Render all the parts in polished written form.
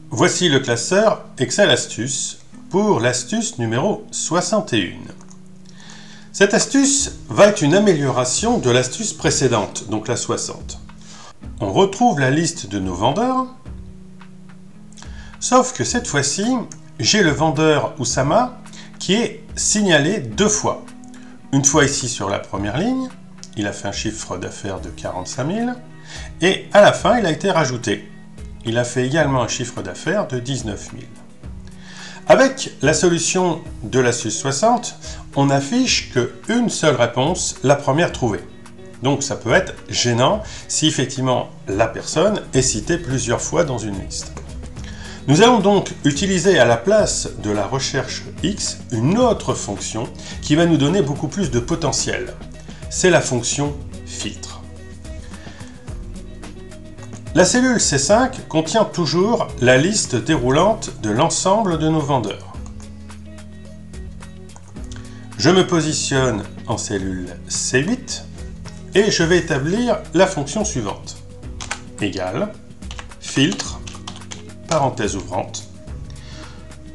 Voici le classeur Excel Astuces pour l'astuce numéro 61. Cette astuce va être une amélioration de l'astuce précédente, donc la 60. On retrouve la liste de nos vendeurs, sauf que cette fois-ci, j'ai le vendeur Oussama qui est signalé deux fois. Une fois ici sur la première ligne, il a fait un chiffre d'affaires de 45 000, et à la fin, il a été rajouté. Il a fait également un chiffre d'affaires de 19 000. Avec la solution de l'astuce 60, on n'affiche qu'une seule réponse, la première trouvée. Donc ça peut être gênant si effectivement la personne est citée plusieurs fois dans une liste. Nous allons donc utiliser à la place de la recherche X une autre fonction qui va nous donner beaucoup plus de potentiel. C'est la fonction filtre. La cellule C5 contient toujours la liste déroulante de l'ensemble de nos vendeurs. Je me positionne en cellule C8 et je vais établir la fonction suivante. Égale, filtre, parenthèse ouvrante.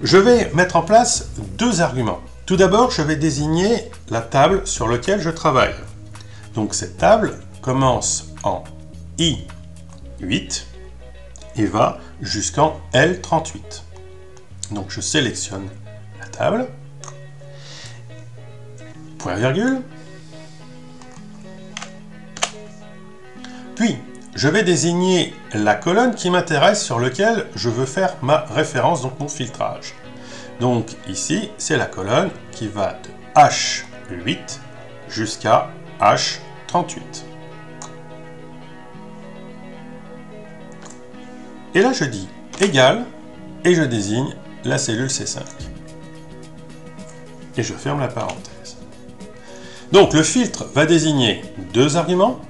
Je vais mettre en place deux arguments. Tout d'abord, je vais désigner la table sur laquelle je travaille. Donc cette table commence en I8 et va jusqu'en L38. Donc je sélectionne la table, point virgule, puis je vais désigner la colonne qui m'intéresse sur laquelle je veux faire ma référence, donc mon filtrage. Donc ici, c'est la colonne qui va de H8 jusqu'à H38. Et là, je dis égal et je désigne la cellule C5. Et je ferme la parenthèse. Donc, le filtre va désigner deux arguments.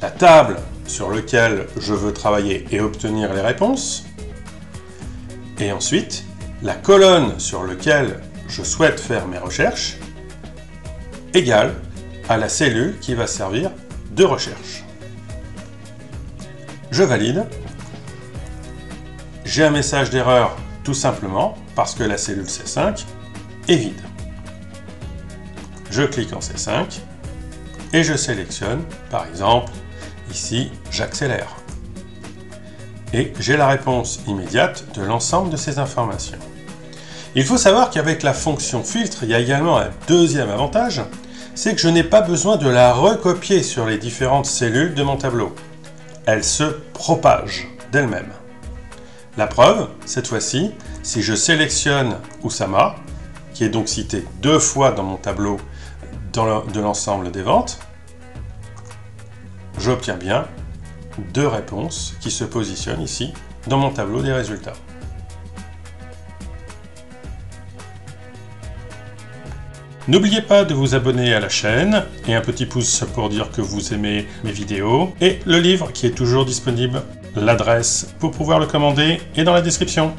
La table sur laquelle je veux travailler et obtenir les réponses. Et ensuite, la colonne sur laquelle je souhaite faire mes recherches, égale à la cellule qui va servir de recherche. Je valide. J'ai un message d'erreur tout simplement parce que la cellule C5 est vide. Je clique en C5 et je sélectionne, par exemple, ici, j'accélère. Et j'ai la réponse immédiate de l'ensemble de ces informations. Il faut savoir qu'avec la fonction filtre, il y a également un deuxième avantage, c'est que je n'ai pas besoin de la recopier sur les différentes cellules de mon tableau. Elle se propage d'elle-même. La preuve, cette fois-ci, si je sélectionne Oussama, qui est donc cité deux fois dans mon tableau de l'ensemble des ventes, j'obtiens bien deux réponses qui se positionnent ici dans mon tableau des résultats. N'oubliez pas de vous abonner à la chaîne et un petit pouce pour dire que vous aimez mes vidéos et le livre qui est toujours disponible. L'adresse pour pouvoir le commander est dans la description.